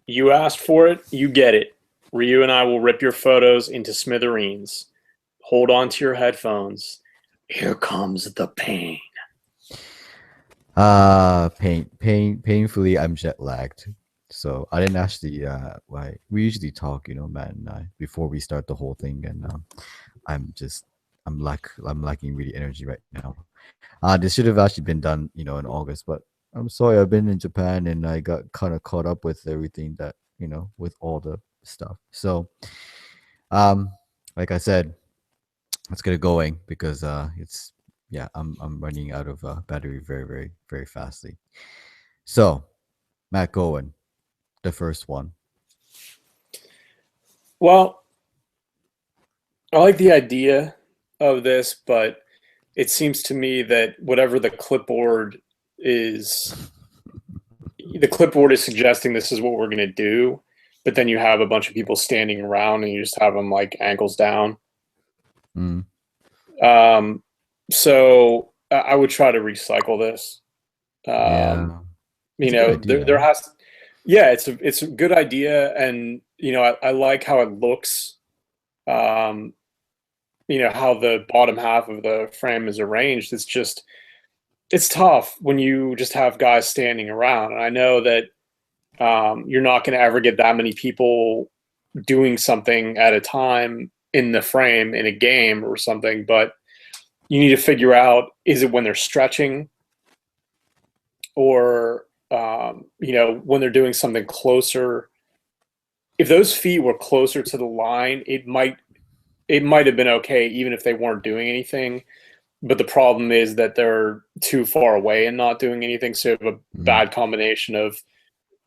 You asked for it, you get it. Ryu and I will rip your photos into smithereens. Hold on to your headphones. Here comes the pain. Painfully, I'm jet lagged. So I didn't actually, like, we usually talk, Matt and I, before we start the whole thing. And I'm just, I'm lacking really energy right now. This should have actually been done, in August, but I'm sorry, I've been in Japan and I got kind of caught up with everything that, with all the stuff. So, um, like I said, let's get it going because it's yeah, I'm running out of battery very very very fastly. So Matt Gowen, the first one. Well, I like the idea of this, but it seems to me that whatever the clipboard is suggesting this is what we're going to do, but then you have a bunch of people standing around and you just have them like ankles down. Mm, Um, so I would try to recycle this. Um, yeah, it's a good there idea. has, yeah, it's a good idea, and I like how it looks. Um, how the bottom half of the frame is arranged. It's tough when you just have guys standing around, and I know that you're not going to ever get that many people doing something at a time in the frame in a game or something, but you need to figure out, is it when they're stretching or when they're doing something closer. If those feet were closer to the line, it might have been okay even if they weren't doing anything. But the problem is that they're too far away and not doing anything. So you have a Mm, bad combination of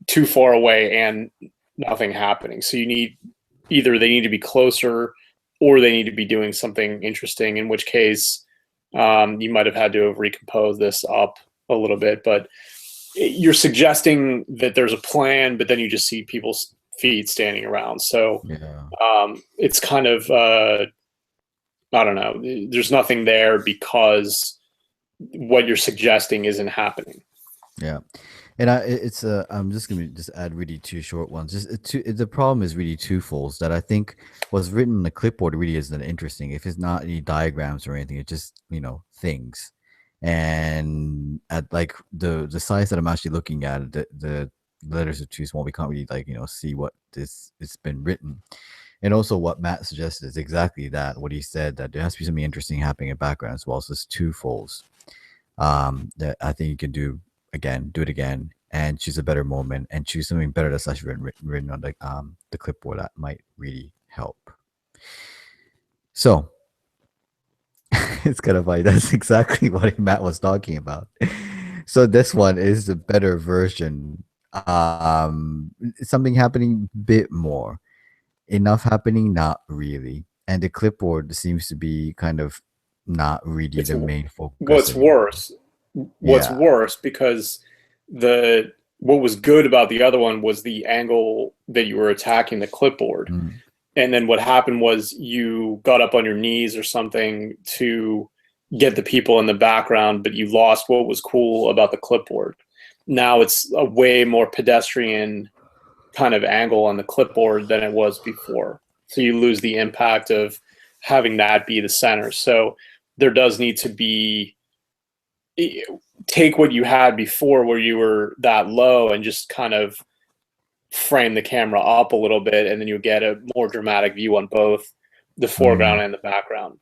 too far away and nothing happening. So either they need to be closer or they need to be doing something interesting, in which case you might have had to have recomposed this up a little bit. But you're suggesting that there's a plan, but then you just see people's feet standing around. So yeah, it's kind of, I don't know, there's nothing there because what you're suggesting isn't happening. yeah. And it's I'm just gonna just add really two short ones. The problem is really twofold. That I think what's written on the clipboard really isn't interesting. If it's not any diagrams or anything, it's just things. And at like the size that I'm actually looking at, the letters are too small. We can't really like see what this it's been written. And also what Matt suggested is exactly that. What he said, that there has to be something interesting happening in background as well. So it's twofolds. That I think you can do it again, and choose a better moment, and choose something better that's actually written on the clipboard that might really help. So it's kind of like that's exactly what Matt was talking about. So this one is the better version. Something happening a bit more. Enough happening, not really. And the clipboard seems to be kind of not really It's the main focus what's anymore. worse. What's Yeah. worse because the what was good about the other one was the angle that you were attacking the clipboard. Mm, And then what happened was you got up on your knees or something to get the people in the background, but you lost what was cool about the clipboard. Now it's a way more pedestrian kind of angle on the clipboard than it was before. So you lose the impact of having that be the center. So there does need to be, take what you had before where you were that low and just kind of frame the camera up a little bit, and then you get a more dramatic view on both the foreground mm. and the background.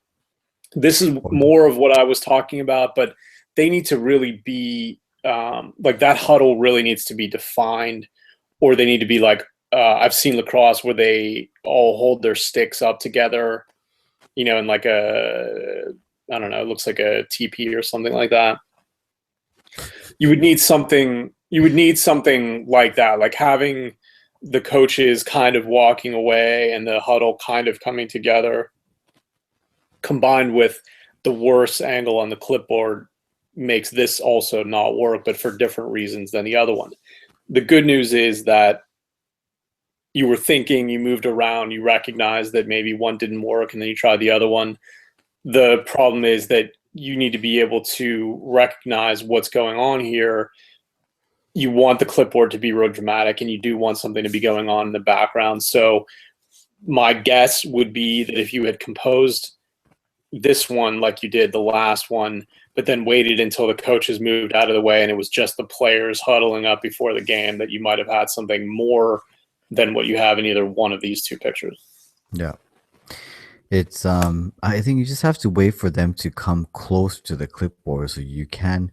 This is more of what I was talking about, but they need to really be like that huddle really needs to be defined, or they need to be like I've seen lacrosse where they all hold their sticks up together, in like a, I don't know, it looks like a TP or something like that. You would need something like that, like having the coaches kind of walking away and the huddle kind of coming together, combined with the worst angle on the clipboard, makes this also not work, but for different reasons than the other one. The good news is that you were thinking, you moved around, you recognized that maybe one didn't work, and then you tried the other one. The problem is that you need to be able to recognize what's going on here you want the clipboard to be real dramatic, and you do want something to be going on in the background. So my guess would be that if you had composed this one like you did the last one, but then waited until the coaches moved out of the way and it was just the players huddling up before the game, that you might have had something more than what you have in either one of these two pictures. Yeah. It's I think you just have to wait for them to come close to the clipboard so you can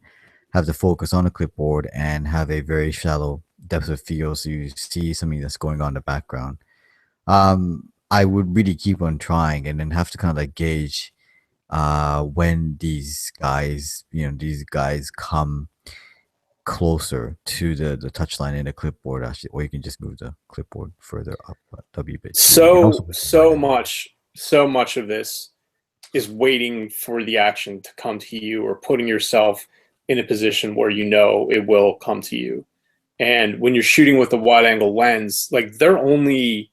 have the focus on the clipboard and have a very shallow depth of field so you see something that's going on in the background. I would really keep on trying and then have to kind of like gauge when these guys come closer to the touchline in the clipboard, actually, or you can just move the clipboard further up W bit. So much of this is waiting for the action to come to you, or putting yourself in a position where you know it will come to you. And when you're shooting with a wide angle lens, like, they're only,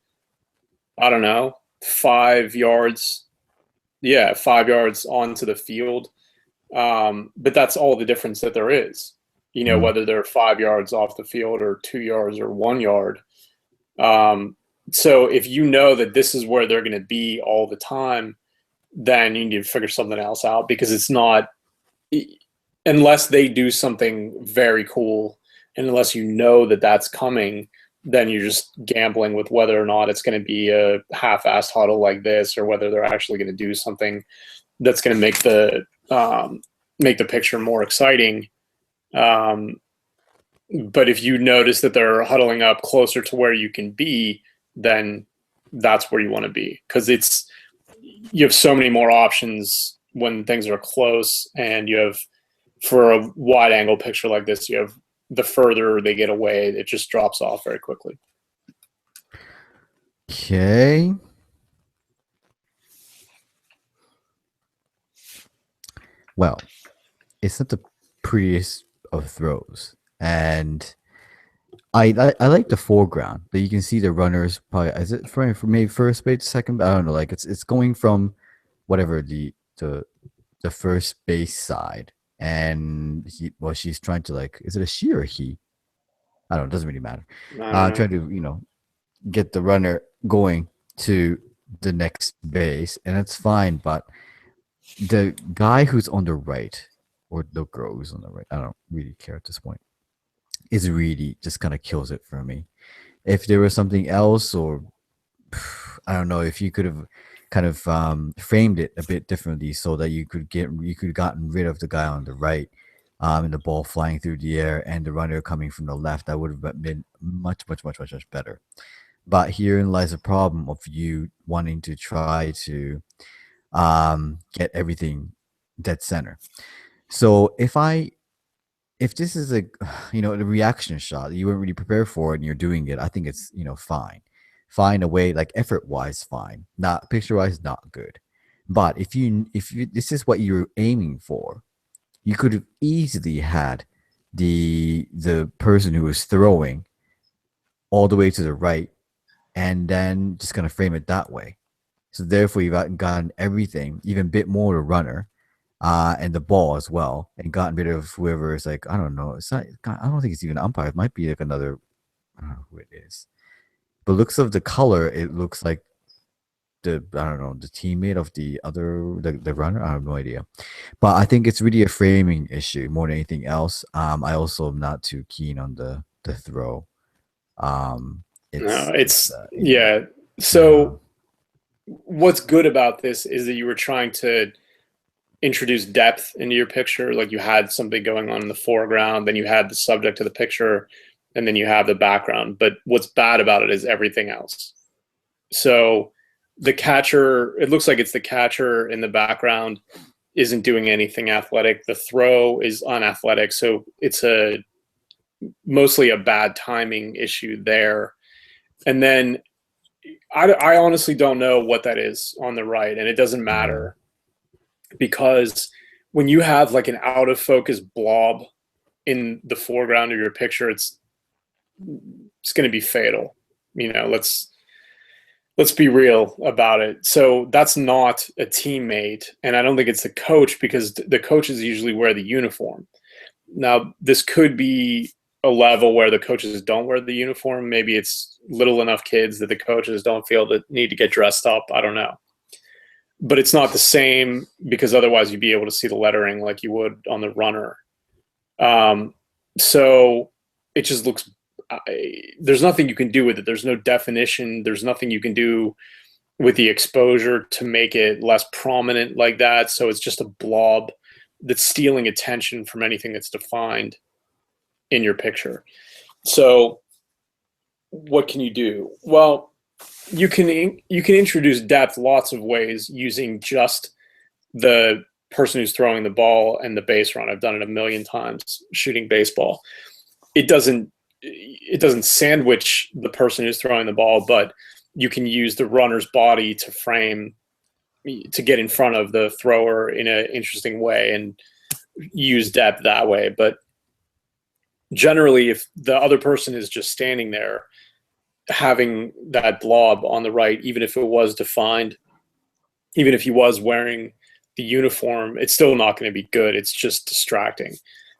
I don't know, 5 yards. Yeah, 5 yards onto the field. But that's all the difference that there is. You know, whether they're 5 yards off the field or 2 yards or 1 yard. So if you know that this is where they're going to be all the time, then you need to figure something else out, because it's not, unless they do something very cool, and unless you know that that's coming, then you're just gambling with whether or not it's going to be a half-assed huddle like this, or whether they're actually going to do something that's going to make the picture more exciting. But if you notice that they're huddling up closer to where you can be, then that's where you want to be, because you have so many more options when things are close, and you have, for a wide angle picture like this, you have, the further they get away, it just drops off very quickly. Okay. Well, it's not the prettiest of throws, and I like the foreground that you can see the runners. Probably, is it for maybe first base, second? I don't know. Like it's going from whatever the first base side, and she's trying to, like, is it a she or a he? I don't know. It doesn't really matter. Trying to get the runner going to the next base, and that's fine. But the guy who's on the right, or the girl who's on the right, I don't really care at this point, is really just kind of kills it for me. If there was something else, or I don't know, if you could have kind of framed it a bit differently so that you could have gotten rid of the guy on the right, and the ball flying through the air and the runner coming from the left, that would have been much better. But herein lies the problem of you wanting to try to get everything dead center. So if this is a the reaction shot you weren't really prepared for it and you're doing it, I think it's fine. Find a way, like effort wise, fine. Not picture wise, not good. But if you this is what you're aiming for, you could have easily had the person who was throwing all the way to the right, and then just gonna frame it that way. So therefore, you've gotten everything, even a bit more to runner, and the ball as well, and gotten rid of whoever is, like, I don't know. It's not. I don't think it's even an umpire. It might be like another. I don't know who it is. But looks of the color, it looks like the teammate of the runner. I have no idea. But I think it's really a framing issue more than anything else. I also am not too keen on the throw. Yeah. So what's good about this is that you were trying to introduce depth into your picture. Like, you had something going on in the foreground, then you had the subject of the picture, and then you have the background. But what's bad about it is everything else. So the catcher, it looks like it's the catcher in the background isn't doing anything athletic. The throw is unathletic. So it's mostly a bad timing issue there. And then I honestly don't know what that is on the right, and it doesn't matter, because when you have like an out of focus blob in the foreground of your picture, it's going to be fatal. Let's be real about it. So that's not a teammate, and I don't think it's the coach, because the coaches usually wear the uniform. Now, this could be a level where the coaches don't wear the uniform. Maybe it's little enough kids that the coaches don't feel the need to get dressed up. I don't know. But it's not the same because otherwise you'd be able to see the lettering like you would on the runner. So it just looks, there's nothing you can do with it. There's no definition. There's nothing you can do with the exposure to make it less prominent like that. So it's just a blob that's stealing attention from anything that's defined in your picture. So what can you do? Well, you can introduce depth lots of ways using just the person who's throwing the ball and the base run. I've done it a million times shooting baseball. It doesn't sandwich the person who's throwing the ball, but you can use the runner's body to frame, to get in front of the thrower in an interesting way and use depth that way. But generally, if the other person is just standing there, having that blob on the right, even if it was defined, even if he was wearing the uniform, it's still not going to be good. It's just distracting.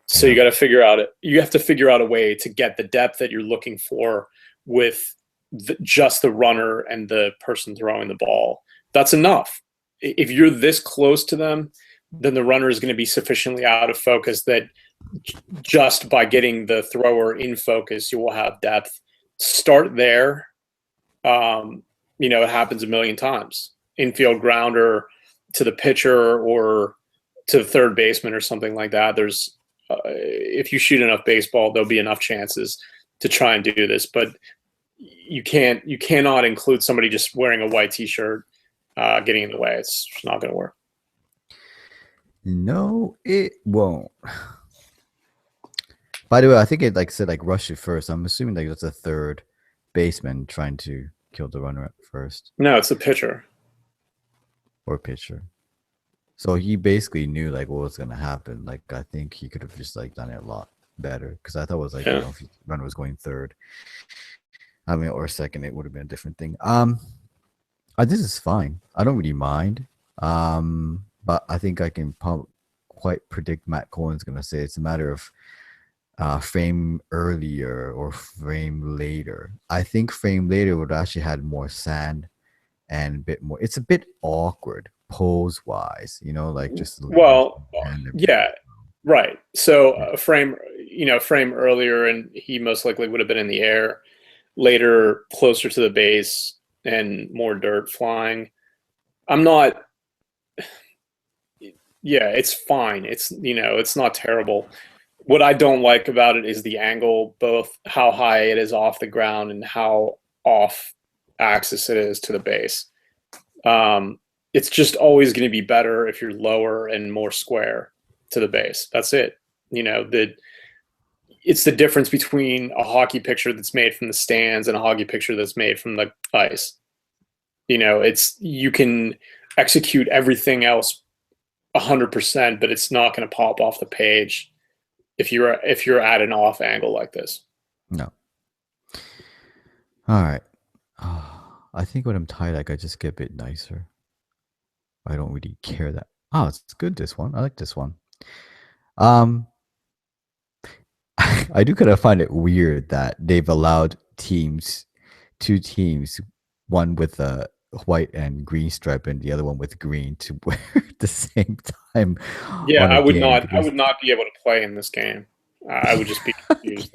So you have to figure out a way to get the depth that you're looking for with just the runner and the person throwing the ball. That's enough. If you're this close to them, then the runner is going to be sufficiently out of focus that just by getting the thrower in focus, you will have depth. Start there. It happens a million times. Infield grounder to the pitcher or to the third baseman or something like that. There's if you shoot enough baseball, there'll be enough chances to try and do this. But you cannot include somebody just wearing a white T-shirt getting in the way. It's just not going to work. No, it won't. By the way, I think it rush it first. I'm assuming that's a third baseman trying to kill the runner at first. No, it's the pitcher. Or pitcher. So he basically knew what was gonna happen. I think he could have just done it a lot better, because I thought it was if the runner was going third, or second, it would have been a different thing. This is fine. I don't really mind. But I think I can quite predict Matt Cohen's gonna say it's a matter of frame earlier or frame later. I think frame later would actually had more sand and a bit more. It's a bit awkward pose wise, just yeah, right. So frame earlier, and he most likely would have been in the air. Later, closer to the base and more dirt flying. It's fine. It's not terrible. What I don't like about it is the angle, both how high it is off the ground and how off axis it is to the base. It's just always going to be better if you're lower and more square to the base. That's it. It's the difference between a hockey picture that's made from the stands and a hockey picture that's made from the ice. You can execute everything else 100%, but it's not going to pop off the page if you're at an off angle like this. No. All right. I think when I'm tied, I just get a bit nicer. I don't really care that. Oh, it's good, this one. I like this one. I do kind of find it weird that they've allowed two teams, one with a white and green stripe and the other one with green, to wear at the same time. Yeah, I would not be able to play in this game. I would just be confused.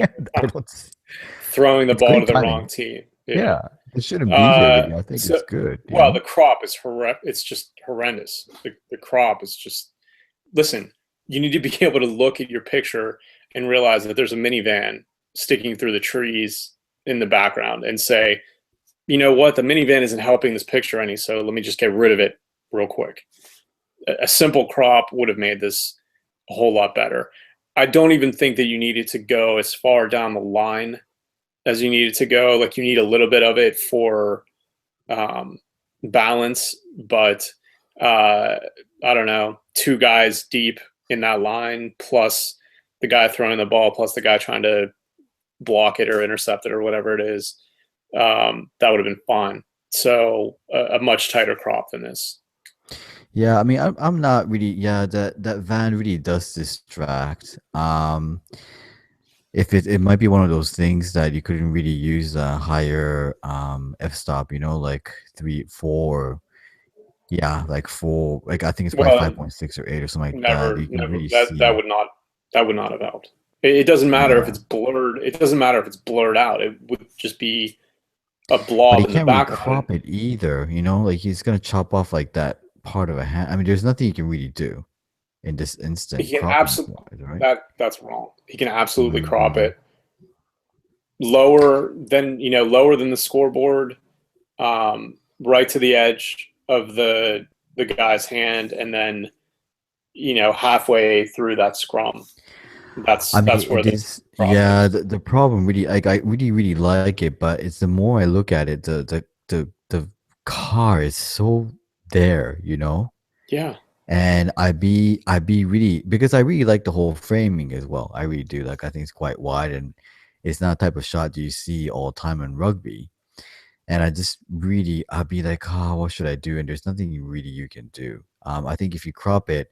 Throwing the ball to the wrong team. Yeah, it shouldn't be here. I think it's good. Well, the crop is it's just horrendous. The crop is just. Listen, you need to be able to look at your picture and realize that there's a minivan sticking through the trees in the background and say, you know what, the minivan isn't helping this picture any, so let me just get rid of it real quick. A simple crop would have made this a whole lot better. I don't even think that you needed to go as far down the line as you needed to go. You need a little bit of it for balance, but I don't know, two guys deep in that line, plus the guy throwing the ball, plus the guy trying to block it or intercept it or whatever it is, that would have been fine. So a much tighter crop than this. Yeah, I mean, I'm not really. Yeah, that van really does distract. if it might be one of those things that you couldn't really use a higher f-stop, you know, like 3 4, yeah, like 4, like I think it's probably Well, 5.6 or 8 or something like that. never, You can never. really That see. would not have helped. It doesn't matter if Yeah, it's blurred. It doesn't matter if it's blurred out. It would just be a but blob he in the can't really background. crop it either, you know, like he's gonna chop off like that part of a hand. I mean, there's nothing you can really do in this He instant can cropping absolutely wise, right? that's wrong. He can absolutely crop Mm-hmm. it lower than the scoreboard, right to the edge of the guy's hand, and then halfway through that scrum. I mean, That's where it the is, crop yeah, is. the problem really, like, I really, really like it, but it's the more I look at it, the car is so there, you know? Yeah, And I be really, because I really like the whole framing as well. I really do. Like, I think it's quite wide and it's not a type of shot you see all the time in rugby. And I just really, I'd be like, oh, what should I do? And there's nothing you can do. I think if you crop it,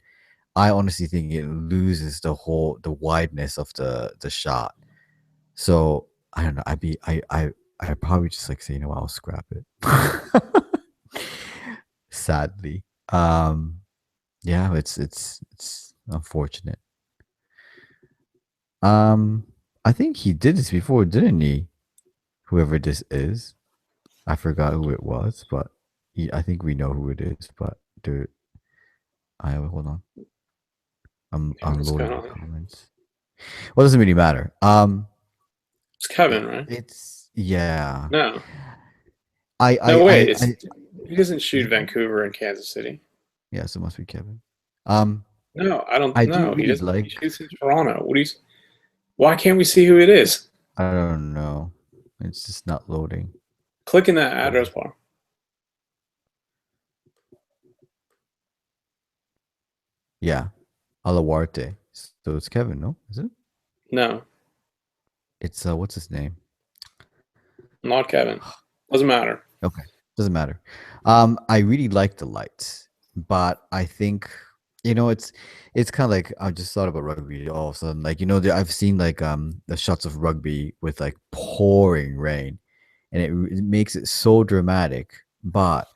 I honestly think it loses the wideness of the shot. So I don't know. I probably just like say, you know what, I'll scrap it. Sadly. Yeah, it's unfortunate. Um, I think he did this before, didn't he? Whoever this is. I forgot who it was, but I think we know who it is, but there I hold on. yeah, I'm what's loading going the on? comments. Well, it doesn't really matter. It's Kevin, right? It's yeah. No, I I no, wait. I, It's I he doesn't is shoot it Kevin? Vancouver and Kansas City. Yeah, so it must be Kevin. Um, No, I don't I do know. He really doesn't. He like. shoots in Toronto. Why can't we see who it is? I don't know. It's just not loading. Click in that address bar. Yeah, Alahuarte. So it's Kevin, no? Is it? No, It's what's his name? not Kevin. Doesn't matter. Okay, doesn't matter. I really like the lights, but I think it's kind of like I just thought about rugby all of a sudden. Like I've seen like the shots of rugby with like pouring rain, and it makes it so dramatic. But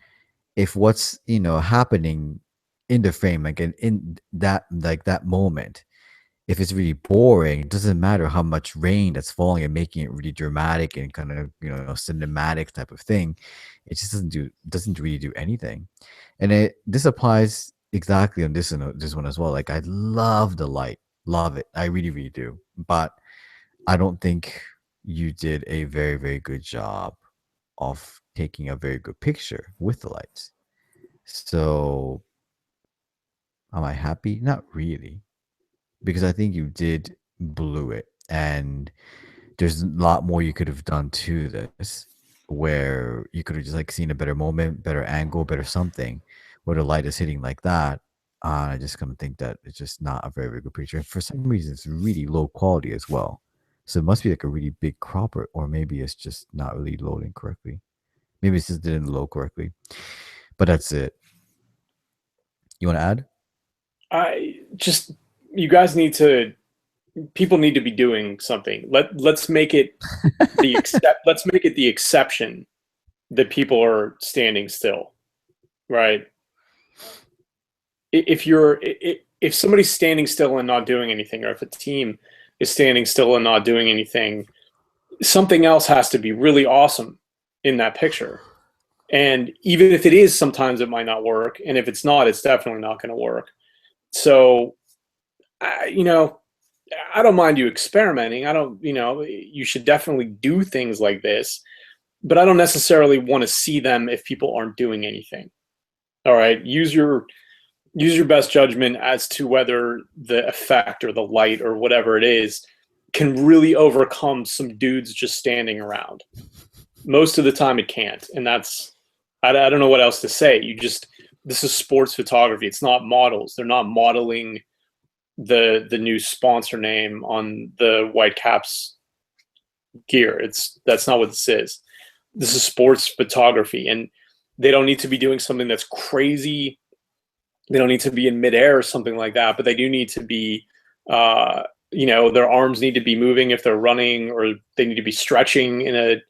if what's happening in the frame, like in that moment, if it's really boring, it doesn't matter how much rain that's falling and making it really dramatic and kind of cinematic type of thing. It just doesn't really do anything. And this applies exactly on this one as well. Like, I love the light, love it, I really, really do. But I don't think you did a very, very good job of taking a very good picture with the lights. So am I happy? Not really, because I think you did blew it, and there's a lot more you could have done to this, where you could have just like seen a better moment, better angle, better something, where the light is hitting like that. I just kind of think that it's just not a very, very good picture. And for some reason, it's really low quality as well. So it must be like a really big cropper, or maybe it's just not really loading correctly. Maybe it just didn't load correctly. But that's it. You want to add? I just you guys need to people need to be doing something. Let's make it let's make it the exception that people are standing still, right? If somebody's standing still and not doing anything, or if a team is standing still and not doing anything, something else has to be really awesome in that picture. And even if it is, sometimes it might not work. And if it's not, it's definitely not going to work. So, you know, I don't mind you experimenting. I don't, you should definitely do things like this, but I don't necessarily want to see them if people aren't doing anything. All right. Use your best judgment as to whether the effect or the light or whatever it is can really overcome some dudes just standing around. Most of the time it can't. And I don't know what else to say. This is sports photography. It's not models. They're not modeling the new sponsor name on the Whitecaps gear. That's not what this is. This is sports photography, and they don't need to be doing something that's crazy. They don't need to be in midair or something like that, but they do need to be their arms need to be moving if they're running, or they need to be stretching in a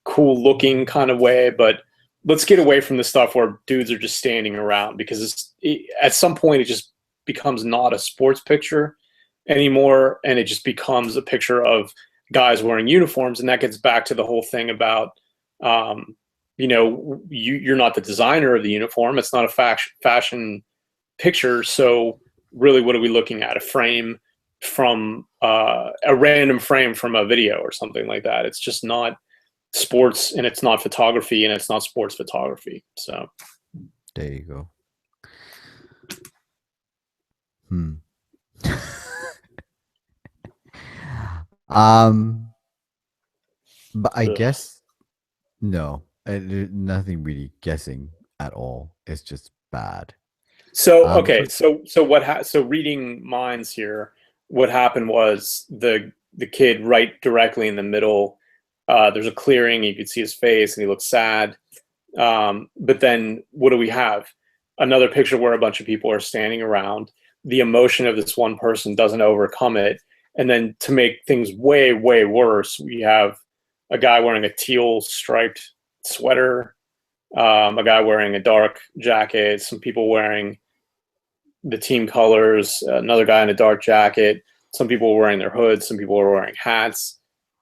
cool looking kind of way. But let's get away from the stuff where dudes are just standing around, because at some point it just becomes not a sports picture anymore, and it just becomes a picture of guys wearing uniforms. And that gets back to the whole thing about you're not the designer of the uniform. It's not a fashion picture. So really, what are we looking at? A frame from a random frame from a video or something like that. It's just not sports, and it's not photography, and it's not sports photography. So there you go. But I guess no, nothing really guessing at all. It's just bad. So okay, so reading minds here, what happened was the kid right directly in the middle. There's a clearing. You could see his face, and he looks sad. But then what do we have? Another picture where a bunch of people are standing around. The emotion of this one person doesn't overcome it. And then to make things way, way worse, we have a guy wearing a teal striped sweater, a guy wearing a dark jacket, some people wearing the team colors, another guy in a dark jacket, some people were wearing their hoods, some people were wearing hats.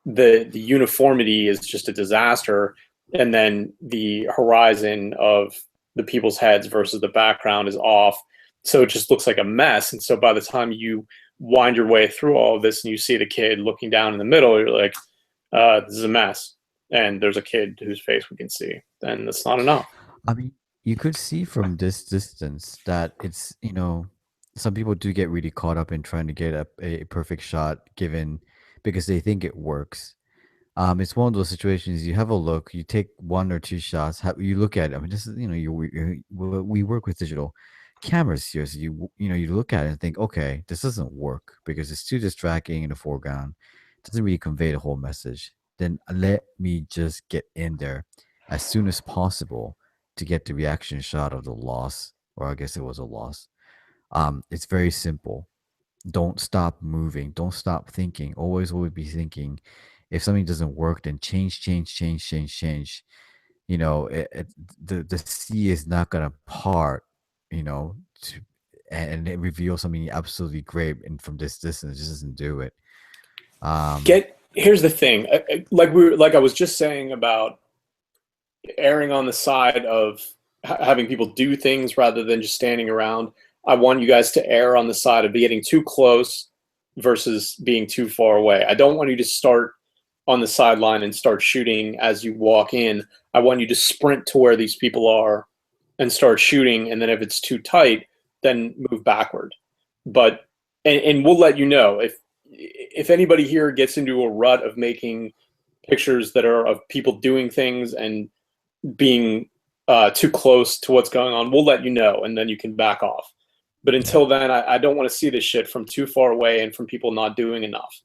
The uniformity is just a disaster. And then the horizon of the people's heads versus the background is off. So it just looks like a mess. And so by the time you wind your way through all of this and you see the kid looking down in the middle, you're like, this is a mess. And there's a kid whose face we can see. And that's not enough. I mean, you could see from this distance that it's, some people do get really caught up in trying to get a perfect shot because they think it works. It's one of those situations. You have a look, you take one or two shots, you look at it. I mean, this is, we work with digital cameras here, so you look at it and think, okay, this doesn't work because it's too distracting in the foreground. It doesn't really convey the whole message. Then let me just get in there as soon as possible to get the reaction shot of the loss, or I guess it was a loss. It's very simple. Don't stop moving. Don't stop thinking. Always be thinking. If something doesn't work, then change. The sea is not gonna part, and it reveals something absolutely great, and from this distance, it just doesn't do it. Here's the thing, like I was just saying about erring on the side of having people do things rather than just standing around. I want you guys to err on the side of getting too close versus being too far away. I don't want you to start on the sideline and start shooting as you walk in. I want you to sprint to where these people are and start shooting. And then if it's too tight, then move backward. But, and we'll let you know if anybody here gets into a rut of making pictures that are of people doing things and being too close to what's going on, we'll let you know, and then you can back off. But until then, I don't want to see this shit from too far away and from people not doing enough.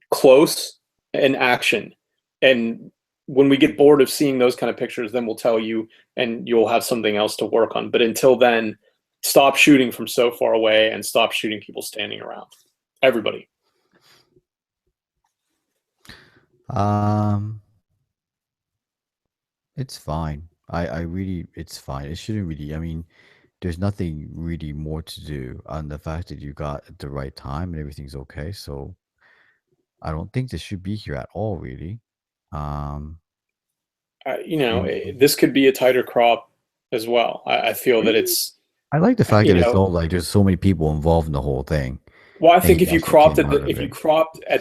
Close and action. And when we get bored of seeing those kind of pictures, then we'll tell you and you'll have something else to work on. But until then, stop shooting from so far away and stop shooting people standing around. Everybody. It's fine. I really, it's fine. It shouldn't really, I mean, there's nothing really more to do on the fact that you got the right time and everything's okay. So I don't think this should be here at all, really. This could be a tighter crop as well. I feel that it's. I like the fact that it's all like there's so many people involved in the whole thing. Well, I think if you cropped at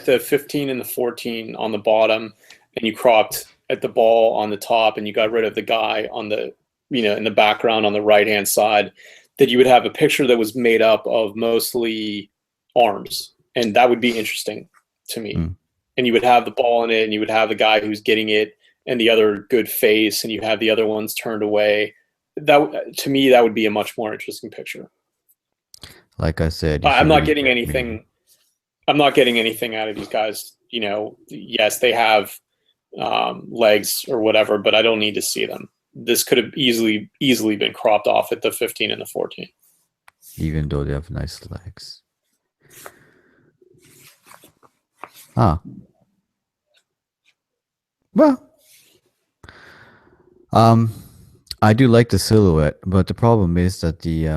the 15 and the 14 on the bottom, and you cropped at the ball on the top, and you got rid of the guy on the, in the background on the right-hand side, that you would have a picture that was made up of mostly arms, and that would be interesting to me. And you would have the ball in it, and you would have the guy who's getting it, and the other good face, and you have the other ones turned away. That, to me, that would be a much more interesting picture. Like I said, I'm not getting anything. I'm not getting anything out of these guys. Yes, they have legs or whatever, but I don't need to see them. This could have easily been cropped off at the 15 and the 14. Even though they have nice legs. Ah, well, um, I do like the silhouette, but the problem is that the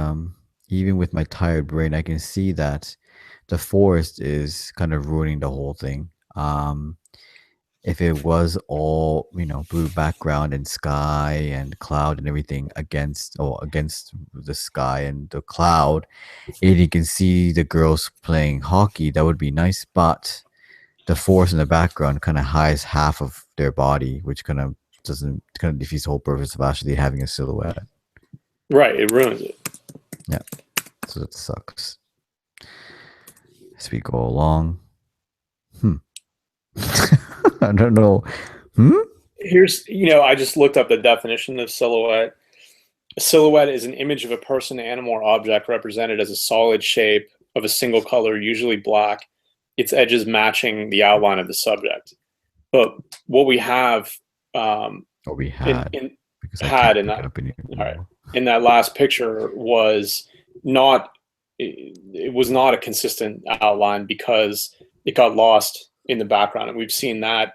even with my tired brain, I can see that the forest is kind of ruining the whole thing. If it was all, blue background and sky and cloud and everything against the sky and the cloud, and you can see the girls playing hockey, that would be nice. But the forest in the background kind of hides half of their body, which kind of defeats the whole purpose of actually having a silhouette. Right, it ruins it. Yeah, so that sucks. As we go along, I don't know. Here's, I just looked up the definition of silhouette. A silhouette is an image of a person, animal, or object represented as a solid shape of a single color, usually black, its edges matching the outline of the subject. But what we have What we had, in because I had can't in pick that it up anymore. in that last picture was not it was not a consistent outline because it got lost in the background, and we've seen that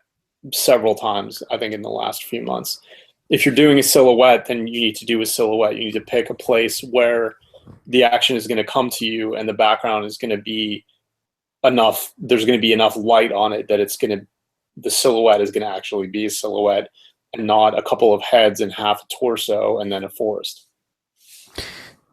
several times, I think, in the last few months. If you're doing a silhouette, then you need to do a silhouette. You need to pick a place where the action is going to come to you and the background is going to be enough, there's going to be enough light on it that the silhouette is going to actually be a silhouette and not a couple of heads and half a torso and then a forest.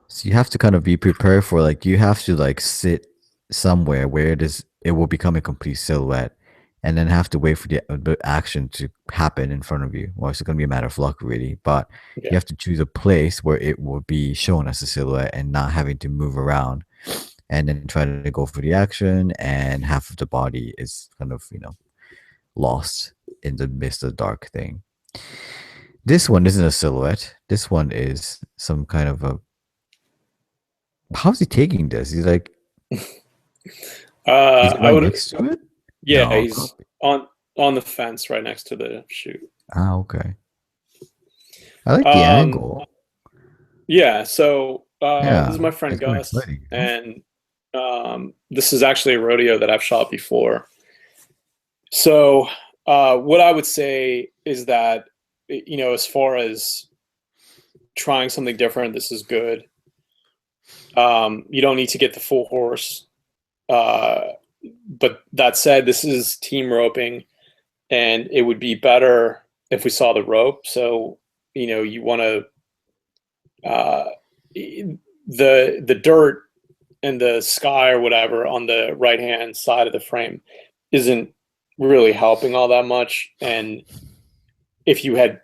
So you have to kind of be prepared for, like, you have to like sit somewhere where it will become a complete silhouette, and then have to wait for the action to happen in front of you. Well, it's going to be a matter of luck, really. But you Yeah. have to choose a place where it will be shown as a silhouette and not having to move around, and then try to go for the action, and half of the body is kind of lost in the midst of the dark thing. This one isn't a silhouette. This one is some kind of a. How's he taking this? He's like, is it I right would, next to it? yeah, No. he's on the fence right next to the chute. Ah, okay. I like the Um, angle. yeah, so this Yeah, is my friend it's more Gus, exciting. and this is actually a rodeo that I've shot before. So what I would say is that, as far as trying something different, this is good. You don't need to get the full horse. But that said, this is team roping, and it would be better if we saw the rope. So, you want to the dirt and the sky or whatever on the right hand side of the frame isn't really helping all that much. And if you had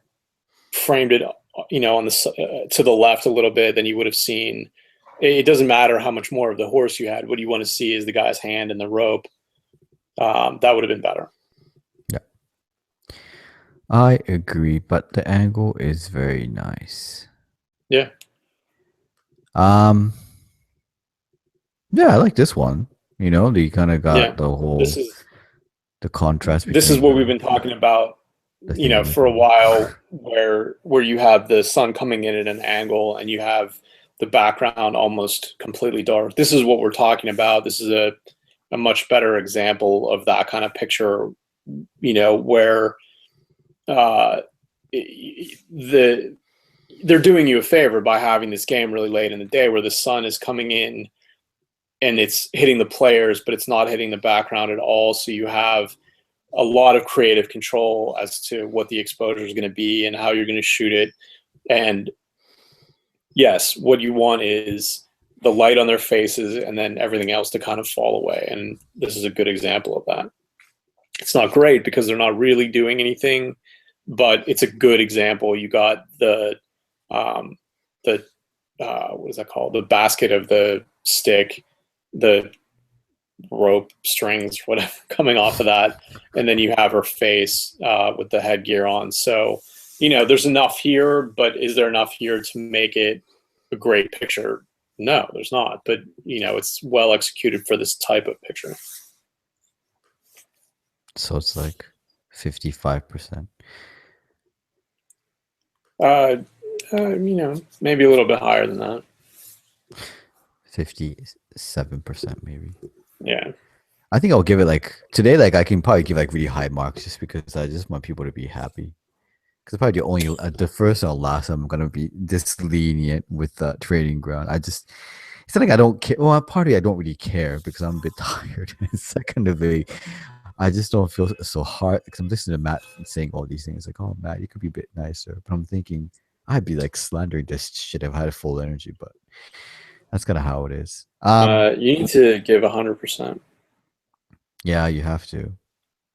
framed it, on the to the left a little bit, then you would have seen. It doesn't matter how much more of the horse you had. What you want to see is the guy's hand and the rope. That would have been better. Yeah, I agree, but the angle is very nice. Yeah. Um, yeah, I like this one. They kind of got Yeah. the whole This is the contrast this is between what we've been talking about, the thing and the for a thing. while, where you have the sun coming in at an angle and you have the background almost completely dark. This is what we're talking about. This is a much better example of that kind of picture, where they're doing you a favor by having this game really late in the day where the sun is coming in and it's hitting the players, but it's not hitting the background at all. So you have a lot of creative control as to what the exposure is going to be and how you're going to shoot it. And yes, what you want is the light on their faces and then everything else to kind of fall away. And this is a good example of that. It's not great because they're not really doing anything, but it's a good example. You got the what is that called? The basket of the stick, the rope strings, whatever, coming off of that, and then you have her face with the headgear on. So, there's enough here, but is there enough here to make it a great picture? No, there's not. But it's well executed for this type of picture. So it's like 55%. Maybe a little bit higher than that. 57% maybe. Yeah. I think I'll give it like today. Like I can probably give like really high marks just because I just want people to be happy. Because probably the only the first or last I'm gonna be this lenient with the training ground. I just it's not like I don't care. Well, partly I don't really care because I'm a bit tired. Secondly, I just don't feel so hard because I'm listening to Matt saying all these things like, "Oh, Matt, you could be a bit nicer." But I'm thinking I'd be like slandering this shit if I had full energy. But that's kind of how it is. You need to give 100%. Yeah, you have to.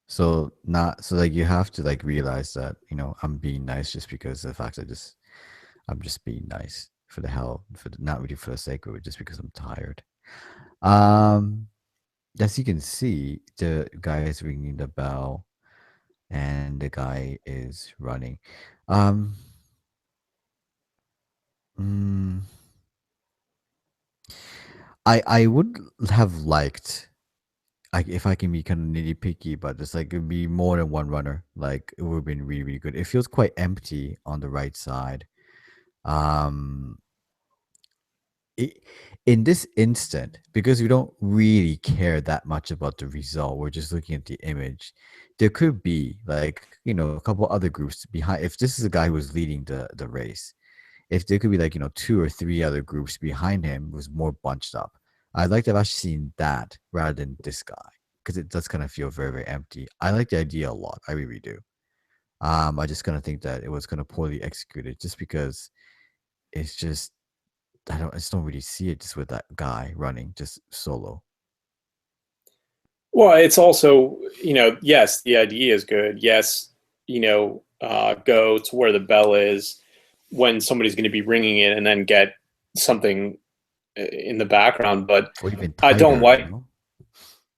So not so like you have to like realize that I'm being nice just because of the fact I'm just being nice for the hell not really for the sake of it, just because I'm tired. Um, as you can see, the guy is ringing the bell, and the guy is running. Um, mm, I would have liked like if I can be kind of nitty picky, but just like it'd be more than one runner. Like it would have been really really good. It feels quite empty on the right side. Um, i- in this instant, because we don't really care that much about the result, we're just looking at the image. There could be like a couple other groups behind. If this is a guy who was leading the race, if there could be like two or three other groups behind him was more bunched up, I'd like to have actually seen that rather than this guy because it does kind of feel very very empty. I like the idea a lot. I really do. I just kind of think that it was kind of poorly executed, just because it's just I just don't really see it just with that guy running just solo. Well, it's also, yes, the idea is good. Yes, go to where the bell is when somebody's going to be ringing it and then get something in the background. But Or even I don't tighter, like,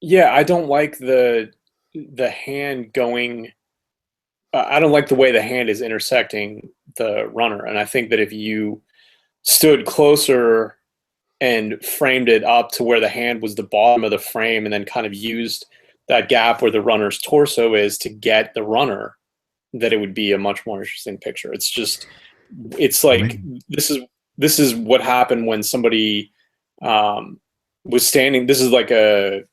yeah, I don't like the hand going. I don't like the way the hand is intersecting the runner. And I think that if you stood closer and framed it up to where the hand was the bottom of the frame and then kind of used that gap where the runner's torso is to get the runner, that it would be a much more interesting picture. It's just it's I like mean, this is what happened when somebody um, was standing. This is like a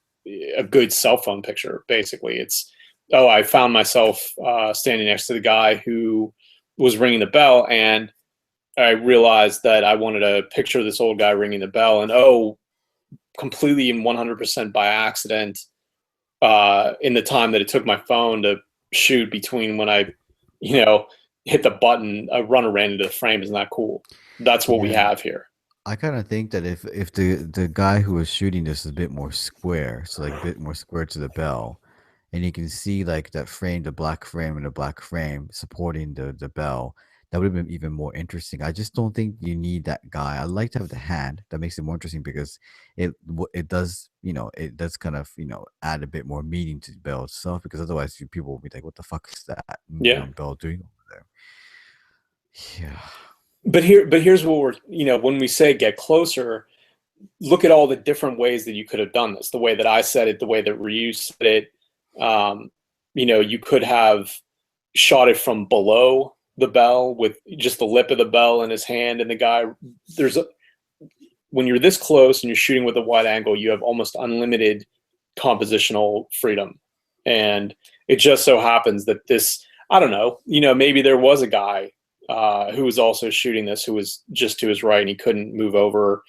good cell phone picture. Basically, it's I found myself standing next to the guy who was ringing the bell, and I realized that I wanted to picture this old guy ringing the bell, and completely and 100% by accident, in the time that it took my phone to shoot between when I, you know, hit the button, a runner ran into the frame. Isn't that cool? That's what we yeah. have here. I kind of think that if the guy who was shooting this is a bit more square, so like a bit more square to the bell, and you can see like that frame, the black frame and the black frame supporting the bell, that would have been even more interesting. I just don't think you need that guy. I like to have the hand. That makes it more interesting because it does it does kind of add a bit more meaning to the bell itself, because otherwise people will be like, what the fuck is that Yeah. bell doing over there? Yeah. But here's what we're, when we say get closer, look at all the different ways that you could have done this. The way that I said it, the way that Ryu said it. Um, you could have shot it from below the bell with just the lip of the bell in his hand, and the guy. There's a, when you're this close and you're shooting with a wide angle, you have almost unlimited compositional freedom. And it just so happens that this, I don't know, maybe there was a guy who was also shooting this who was just to his right and he couldn't move over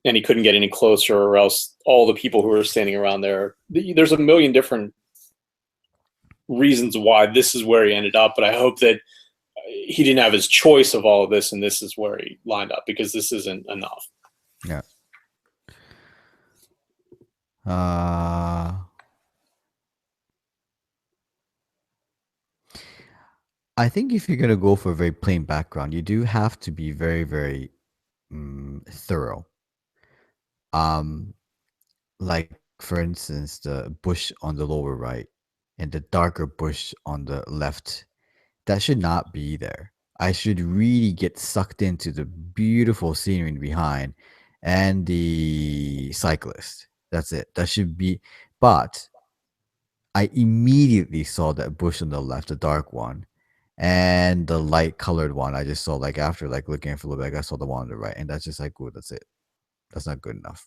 and he couldn't get any closer, or else all the people who were standing around there. There's a million different reasons why this is where he ended up, but I hope that he didn't have his choice of all of this and this is where he lined up, because this isn't enough. Yeah. Uh, I think if you're gonna go for a very plain background, you do have to be very, very thorough. Um, like for instance, the bush on the lower right and the darker bush on the left, that should not be there. I should really get sucked into the beautiful scenery behind and the cyclist. That's it. That should be. But I immediately saw that bush on the left, the dark one, and the light colored one. I just saw like after like looking for a little bit, I saw the one on the right, and that's just like, good. That's it. That's not good enough.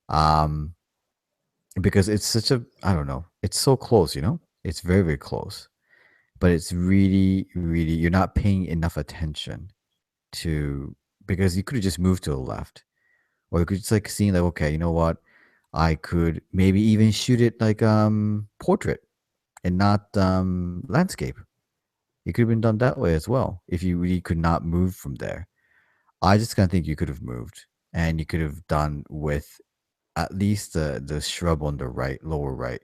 Um, because it's such a, I don't know, it's so close, you know, it's very very close, but it's really really you're not paying enough attention to, because you could have just moved to the left, or you could just like seeing like, okay, you know what, I could maybe even shoot it like portrait and not landscape. It could have been done that way as well if you really could not move from there. I just kind of think you could have moved, and you could have done with at least the shrub on the right, lower right.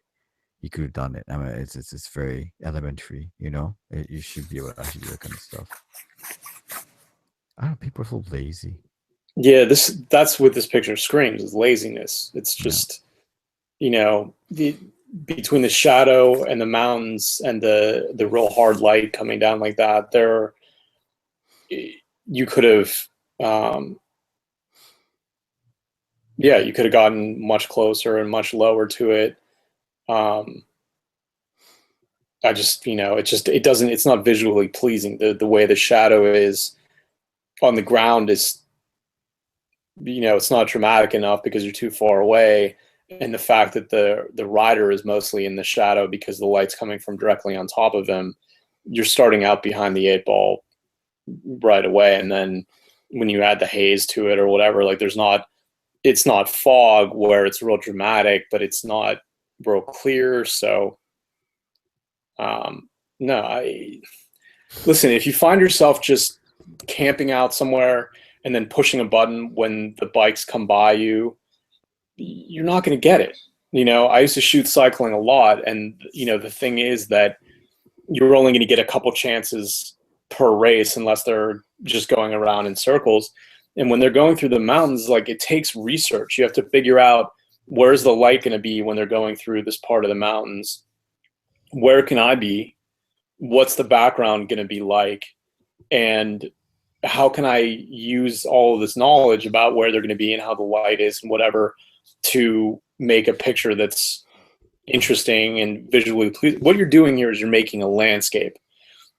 You could have done it. I mean, it's very elementary, you know. You should be able to actually do that kind of stuff. I don't know. People are so lazy. Yeah, that's what this picture screams, is laziness. It's Yeah. just, you know, between the shadow and the mountains and the real hard light coming down like that, there you could have yeah, you could have gotten much closer and much lower to it. Um, I just, you know, it doesn't, it's not visually pleasing. The way the shadow is on the ground is, you know, it's not dramatic enough because you're too far away. And the fact that the rider is mostly in the shadow because the light's coming from directly on top of him, you're starting out behind the 8 ball right away. And then when you add the haze to it or whatever, like it's not fog where it's real dramatic, but it's not real clear. So no, listen, if you find yourself just camping out somewhere and then pushing a button when the bikes come by you, you're not going to get it. You know, I used to shoot cycling a lot, and you know, the thing is that you're only going to get a couple chances per race unless they're just going around in circles. And when they're going through the mountains, like, it takes research. You have to figure out, where's the light going to be when they're going through this part of the mountains? Where can I be? What's the background going to be like? And how can I use all of this knowledge about where they're going to be and how the light is and whatever to make a picture that's interesting and visually pleasing? What you're doing here is you're making a landscape.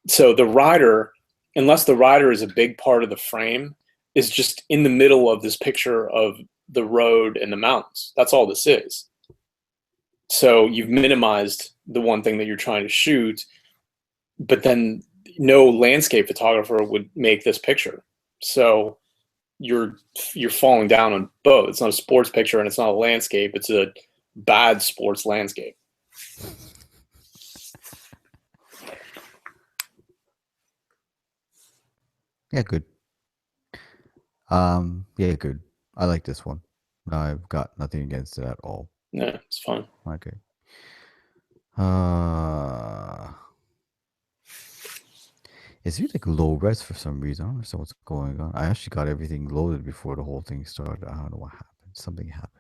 So the rider, unless the rider is a big part of the frame, is just in the middle of this picture of the road and the mountains. That's all this is. So you've minimized the one thing that you're trying to shoot, but then no landscape photographer would make this picture. So you're falling down on both. It's not a sports picture and it's not a landscape. It's a bad sports landscape. Yeah, good. Yeah, good. I like this one. I've got nothing against it at all. Yeah, it's fine. Okay. Is it like low res for some reason? I don't understand what's going on. I actually got everything loaded before the whole thing started. I don't know what happened. Something happened.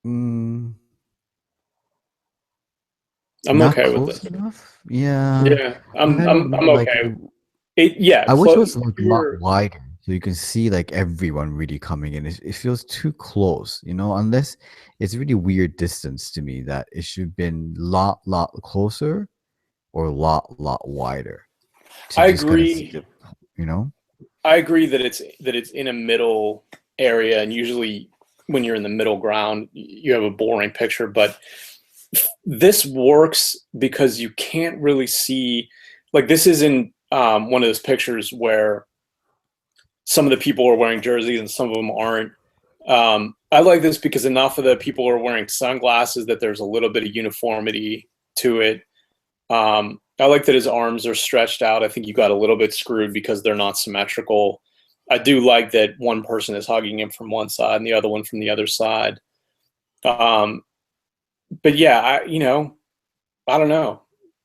Mm, I'm not okay with close this. enough. Yeah. Yeah, I I'm had I'm really I'm like. okay. Yeah, I wish it was like a lot clear. wider, so you can see like everyone really coming in. It feels too close, you know. Unless it's really weird distance to me that it should have been lot closer or lot wider to I just kind of see agree. the, you know. I agree that it's in a middle area, and usually when you're in the middle ground, you have a boring picture. But this works because you can't really see. Like, this isn't one of those pictures where some of the people are wearing jerseys and some of them aren't. I like this because enough of the people are wearing sunglasses that there's a little bit of uniformity to it. I like that his arms are stretched out. I think you got a little bit screwed because they're not symmetrical. I do like that one person is hugging him from one side and the other one from the other side. Um, but yeah, I don't know.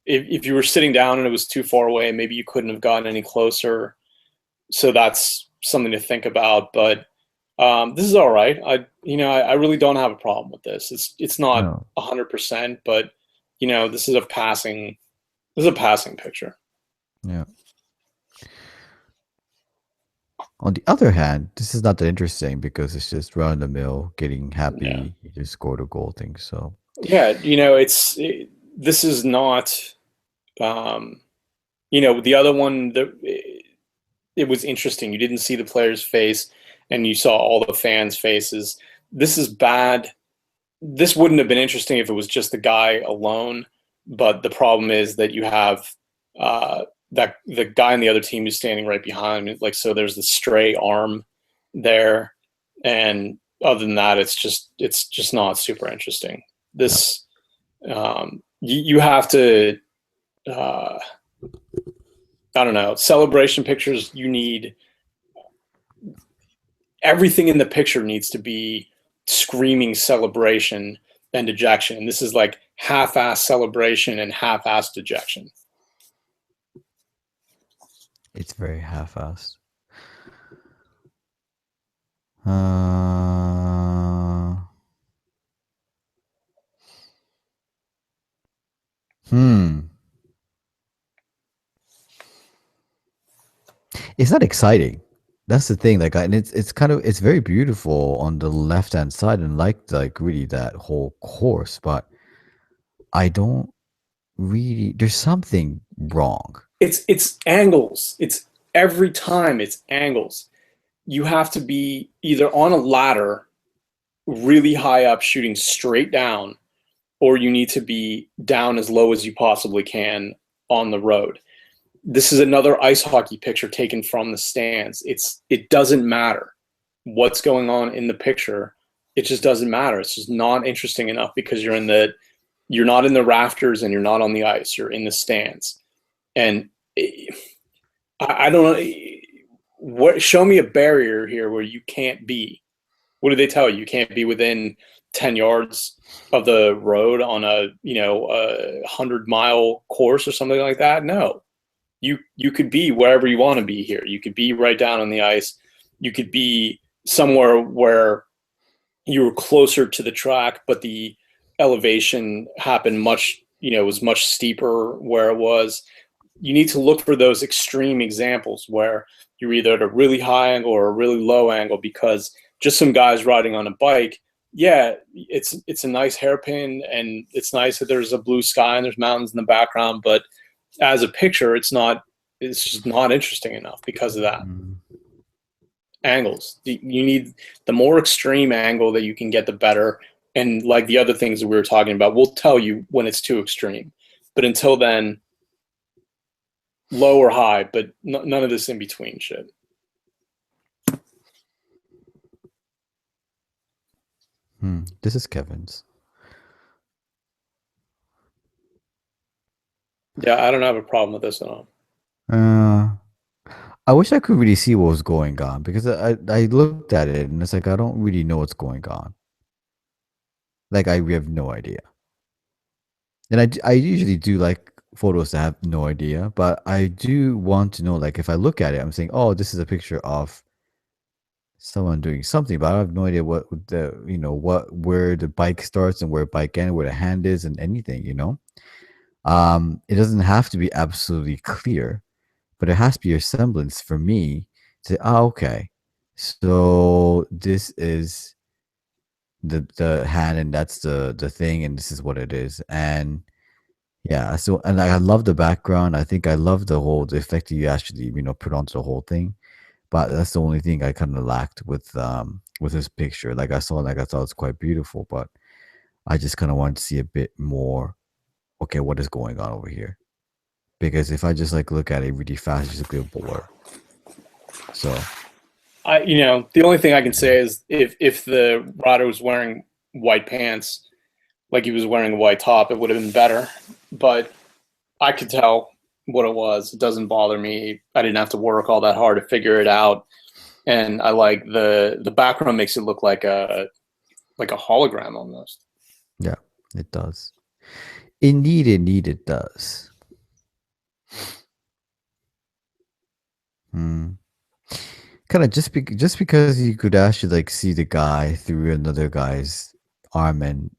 If you were sitting down and it was too far away, maybe you couldn't have gotten any closer. So that's something to think about. But this is all right. I really don't have a problem with this. It's not No. 100%, but this is a passing. This is a passing picture. Yeah. On the other hand, this is not that interesting because it's just run of the mill, getting Yeah. happy, you just scored a goal thing. So Yeah, this is not, the other one, it was interesting. You didn't see the player's face, and you saw all the fans' faces. This is bad. This wouldn't have been interesting if it was just the guy alone, but the problem is that you have that the guy on the other team is standing right behind him. Like, so there's the stray arm there, and other than that, it's just not super interesting. This you have to I don't know, celebration pictures. You need everything in the picture needs to be screaming celebration and dejection. And this is like half-ass celebration and half-ass dejection. It's very half-assed. It's not exciting. That's the thing. Like, and it's kind of, it's very beautiful on the left hand side, and like really that whole course. But I don't really. There's something wrong. It's angles. It's every time it's angles. You have to be either on a ladder, really high up, shooting straight down, or you need to be down as low as you possibly can on the road. This is another ice hockey picture taken from the stands. It doesn't matter what's going on in the picture. It just doesn't matter. It's just not interesting enough because you're not in the rafters and you're not on the ice. You're in the stands. And I don't know. Show me a barrier here where you can't be. What do they tell you? You can't be within 10 yards of the road on a 100-mile course or something like that? No. You could be wherever you want to be here. You could be right down on the ice. You could be somewhere where you were closer to the track, but the elevation happened was much steeper where it was. You need to look for those extreme examples where you're either at a really high angle or a really low angle, because just some guys riding on a bike, yeah, it's a nice hairpin, and it's nice that there's a blue sky and there's mountains in the background, but as a picture, it's just not interesting enough because of that. Angles. You need the more extreme angle that you can get, the better. And like the other things that we were talking about, we'll tell you when it's too extreme. But until then, low or high, but none of this in between shit. This is Kevin's. Yeah, I don't have a problem with this at all. I wish I could really see what was going on, because I looked at it and it's like, I don't really know what's going on. Like, we have no idea. And I usually do like photos that have no idea, but I do want to know, like, if I look at it, I'm saying, oh, this is a picture of someone doing something, but I have no idea what where the bike starts and where bike ends, where the hand is, and anything, It doesn't have to be absolutely clear, but it has to be a semblance for me to say, okay, so this is the hand, and that's the thing, and this is what it is. And yeah, so, and I love the background. I think I love the effect that you actually put onto the whole thing. But that's the only thing I kind of lacked with this picture. Like, I thought it's quite beautiful, but I just kind of wanted to see a bit more. Okay, what is going on over here? Because if I just look at it really fast, it's just a blur. So, the only thing I can say is if the rider was wearing white pants, like he was wearing a white top, it would have been better. But I could tell what it was. It doesn't bother me. I didn't have to work all that hard to figure it out. And I like the background makes it look like a hologram almost. Yeah, it does. Indeed, it does. Kind of just because you could actually see the guy through another guy's arm and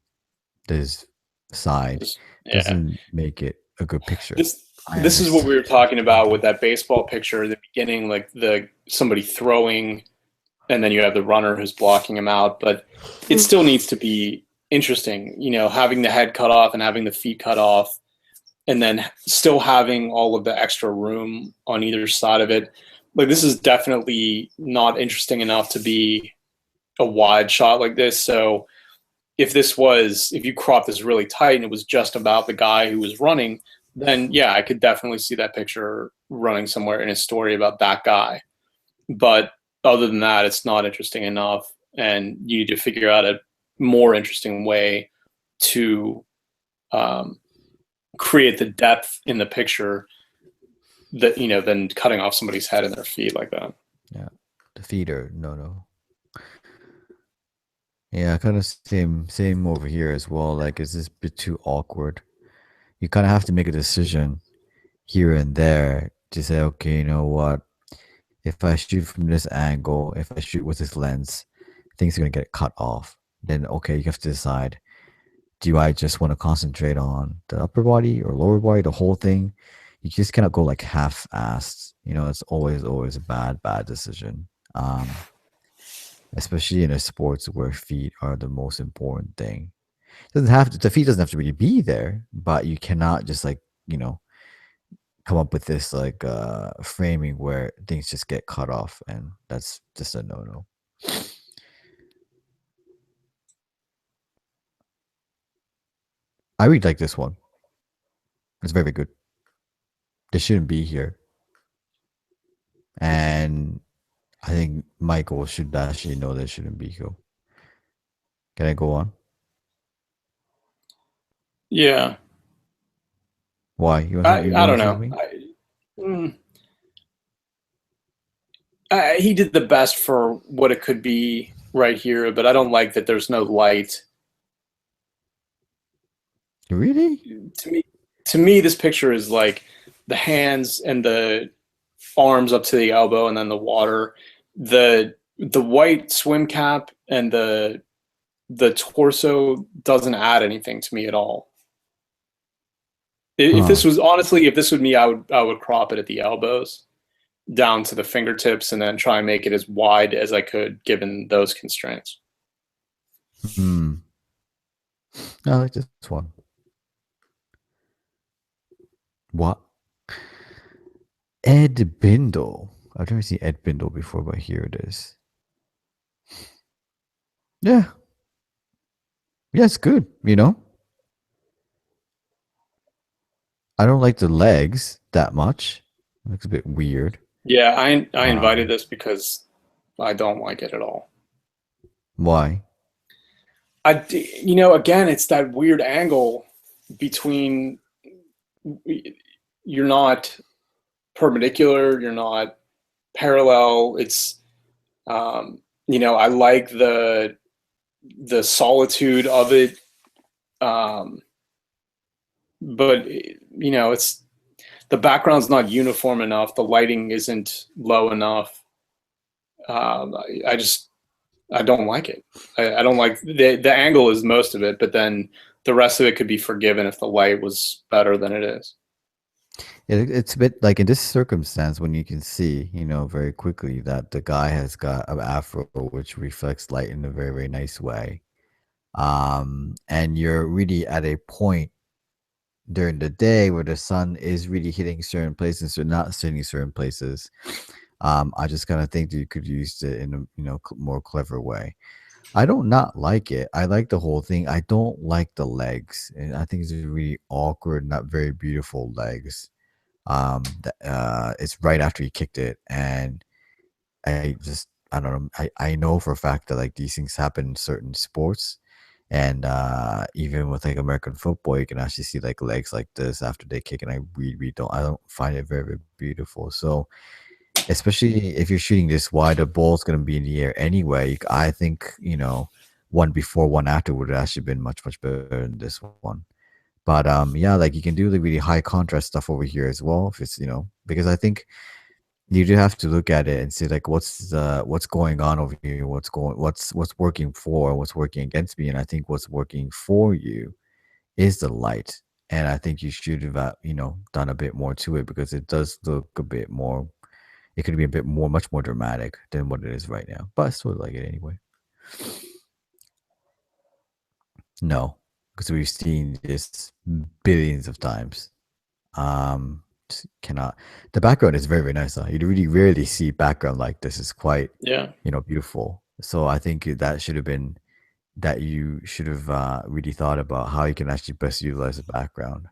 his side doesn't make it a good picture. This is what we were talking about with that baseball picture at the beginning, like somebody throwing, and then you have the runner who's blocking him out. But it still needs to be interesting, having the head cut off and having the feet cut off, and then still having all of the extra room on either side of it. like this is definitely not interesting enough to be a wide shot like this. So if you crop this really tight and it was just about the guy who was running, then yeah, I could definitely see that picture running somewhere in a story about that guy. But other than that, it's not interesting enough, and you need to figure out a more interesting way to um, create the depth in the picture that than cutting off somebody's head and their feet like that. Yeah, the feeder. No. Yeah, kind of same over here as well. Like, is this a bit too awkward? You kind of have to make a decision here and there to say, okay, you know what? If I shoot from this angle, if I shoot with this lens, things are gonna get cut off. Then okay, you have to decide: do I just want to concentrate on the upper body or lower body, the whole thing? You just cannot go like half-assed. It's always a bad decision. Especially in a sports where feet are the most important thing. The feet doesn't have to really be there, but you cannot just like, come up with this like framing where things just get cut off, and that's just a no. I really like this one. It's very good. They shouldn't be here. And I think Michael should actually know they shouldn't be here. Can I go on? Yeah, Why? You I want don't to say know. something? He did the best for what it could be right here, but I don't like that there's no light. Really? To me, this picture is like the hands and the arms up to the elbow, and then the water. The white swim cap and the torso doesn't add anything to me at all. If Huh. this was honestly, if this would me, I would crop it at the elbows down to the fingertips and then try and make it as wide as I could given those constraints. Hmm. I like this one. What? Ed Bindle. I've never seen Ed Bindle before, but here it is. Yeah. Yeah, it's good, I don't like the legs that much. It looks a bit weird. Yeah, I invited Um, this because I don't like it at all. why? Again, it's that weird angle between you're not perpendicular, you're not parallel. I like the solitude of it, but it's the background's not uniform enough. The lighting isn't low enough. I don't like it. I don't like the angle is most of it, but then the rest of it could be forgiven if the light was better than it is. It's a bit like in this circumstance when you can see, very quickly that the guy has got an afro which reflects light in a very, very nice way. And you're really at a point during the day where the sun is really hitting certain places or not hitting certain places. I just kind of think that you could use it in a more clever way. I don't not like it. I like the whole thing. I don't like the legs, and I think it's really awkward, not very beautiful legs. It's right after he kicked it, and I don't know. I know for a fact that like these things happen in certain sports, and even with like American football, you can actually see like legs like this after they kick, and I don't find it very, very beautiful. So especially if you're shooting this wide, the ball's gonna be in the air anyway. I think one before, one after would have actually been much, much better than this one. But yeah, like you can do the really high contrast stuff over here as well. If it's because I think you do have to look at it and see like what's going on over here, what's working for, what's working against me, and I think what's working for you is the light. And I think you should have done a bit more to it because it does look a bit more. It could be a bit more, much more dramatic than what it is right now. But I still like it anyway. No, because we've seen this billions of times. Um, just cannot. The background is very, very nice. You really rarely see background like this. It's quite, Yeah. beautiful. So I think that should have been that you should have really thought about how you can actually best utilize the background,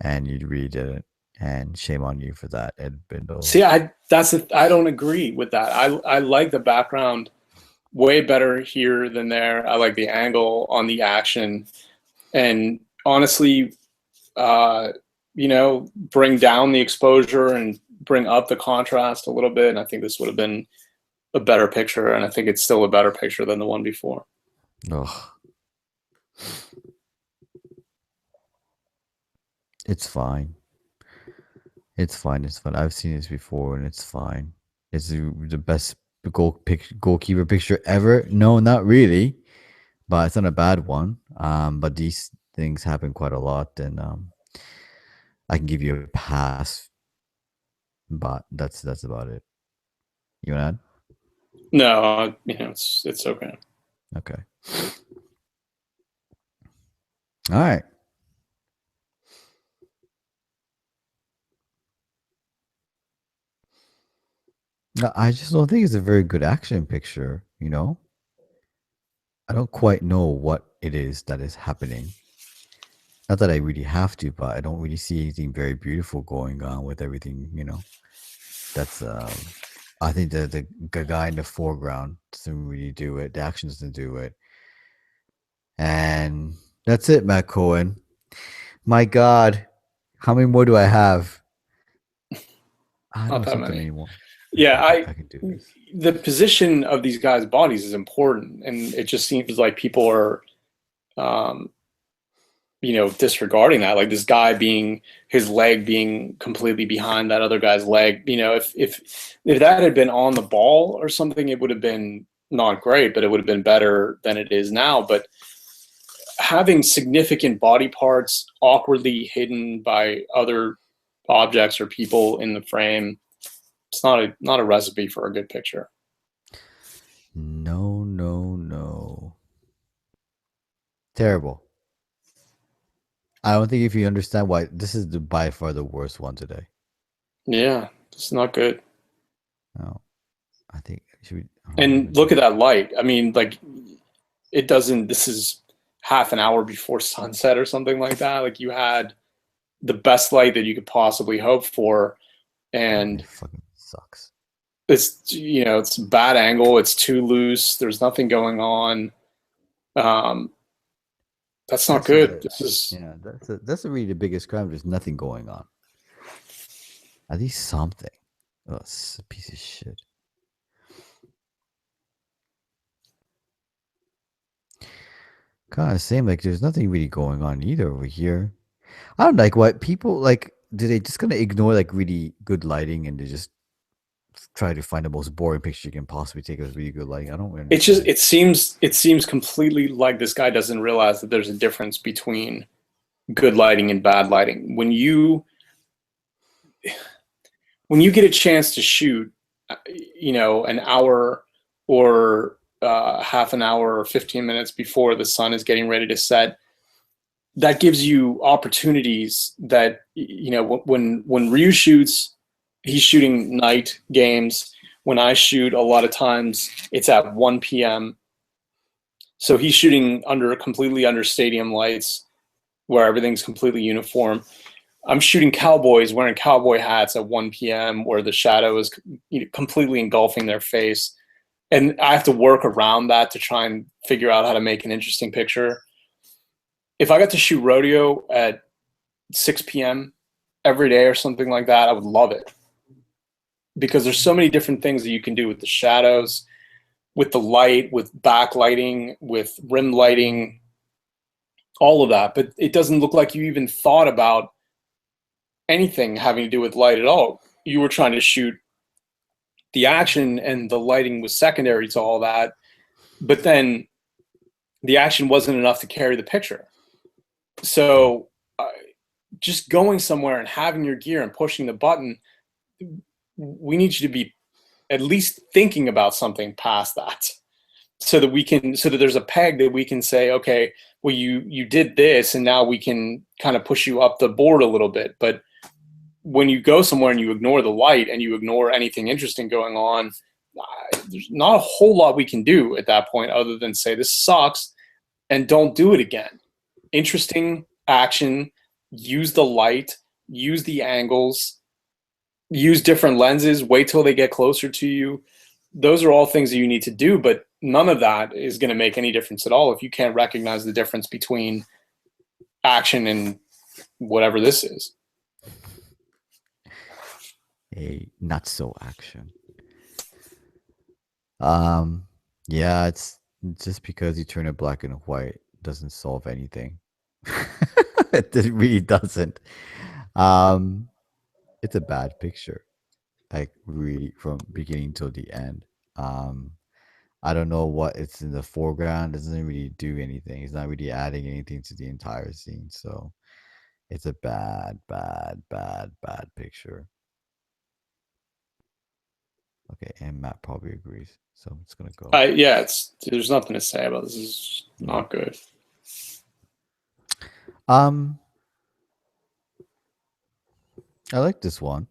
and you really did it. And shame on you for that, Ed Bindle. See, I don't agree with that. I like the background way better here than there. I like the angle on the action, and honestly, bring down the exposure and bring up the contrast a little bit. And I think this would have been a better picture, and I think it's still a better picture than the one before. Ugh. It's fine. It's fine. It's fine. I've seen this before, and it's fine. It's the best goalkeeper picture ever. No, not really, but it's not a bad one. But these things happen quite a lot, and I can give you a pass. But that's about it. You want to add? No, it's okay. Okay. All right. No, I just don't think it's a very good action picture, I don't quite know what it is that is happening. Not that I really have to, but I don't really see anything very beautiful going on with everything, That's I think the guy in the foreground doesn't really do it. The action doesn't do it. And that's it, Matt Cohen. My God, how many more do I have? I don't Not that know many. anymore. Yeah, I can do this. The position of these guys' bodies is important, and it just seems like people are, disregarding that. Like this guy his leg being completely behind that other guy's leg. If that had been on the ball or something, it would have been not great, but it would have been better than it is now. But having significant body parts awkwardly hidden by other objects or people in the frame, it's not a recipe for a good picture. No, no, no. Terrible. I don't think if you understand why this is by far the worst one today. Yeah, it's not good. No, I think and look at that light. I mean, like it doesn't. This is half an hour before sunset or something like that. Like you had the best light that you could possibly hope for, and it fucking sucks. It's a bad angle. It's too loose. There's nothing going on. That's not good. That's really the biggest crime. There's nothing going on. At least something. Oh, it's a piece of shit. Kind of same. Like there's nothing really going on either over here. I don't like what people like. Do they just gonna ignore like really good lighting and they just try to find the most boring picture you can possibly take with really good lighting? I don't. It's just it seems completely like this guy doesn't realize that there's a difference between good lighting and bad lighting. When you get a chance to shoot, an hour or half an hour or 15 minutes before the sun is getting ready to set, that gives you opportunities that, when Ryu shoots, he's shooting night games. When I shoot, a lot of times it's at 1 p.m. So he's shooting completely under stadium lights where everything's completely uniform. I'm shooting cowboys wearing cowboy hats at 1 p.m. where the shadow is completely engulfing their face. And I have to work around that to try and figure out how to make an interesting picture. If I got to shoot rodeo at 6 p.m. every day or something like that, I would love it. Because there's so many different things that you can do with the shadows, with the light, with backlighting, with rim lighting, all of that. But it doesn't look like you even thought about anything having to do with light at all. You were trying to shoot the action and the lighting was secondary to all that. But then the action wasn't enough to carry the picture. So just going somewhere and having your gear and pushing the button, we need you to be at least thinking about something past that, so that there's a peg that we can say, okay, well, you did this and now we can kind of push you up the board a little bit. But when you go somewhere and you ignore the light and you ignore anything interesting going on, there's not a whole lot we can do at that point other than say this sucks and don't do it again. Interesting action, use the light, use the angles, use different lenses, wait till they get closer to you. Those are all things that you need to do, but none of that is going to make any difference at all if you can't recognize the difference between action and whatever this is. A not so action. Yeah, it's just because you turn it black and white doesn't solve anything. It really doesn't. Um, it's a bad picture, like really from beginning till the end. Um, I don't know what it's in the foreground. It doesn't really do anything. It's not really adding anything to the entire scene. So it's a bad, bad, bad, bad picture. Okay, and Matt probably agrees. So it's gonna go. Yeah, there's nothing to say about this. This is not good. I like this one.